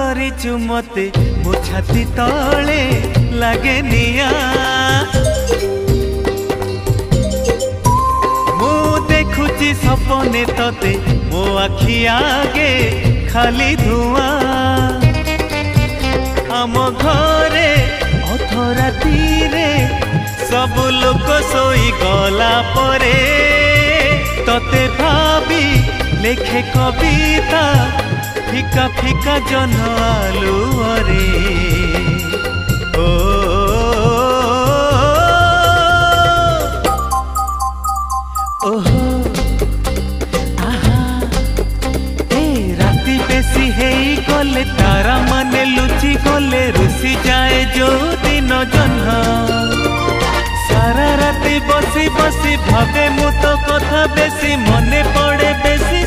କରିଛୁ ମତେ ମୋ ଛାତି ତଳେ ଲାଗେ ନିଆଁ ମୁଁ ଦେଖୁଛି ସପନେ ତତେ ମୋ ଆଖି ଆगे ଖାଲି ଧୂଆଁ ଆମ ଘରେ ଅଧରାତିରେ ସବୁ ଲୋକ ଶୋଇ ଗଲା ପରେ ତତେ ଭାବି ଲେଖେ କବିତା ফিকা ফিকা জন আলুরে ও ওহো আহা এ রাতি বেশি হেই গলে তারা মানে লুচি গলে রুষি যায় যৌ দিন জহ্ন সারা রাতি বসি বসি ভাবে মু তো কথা বেশি মনে পড়ে বেশি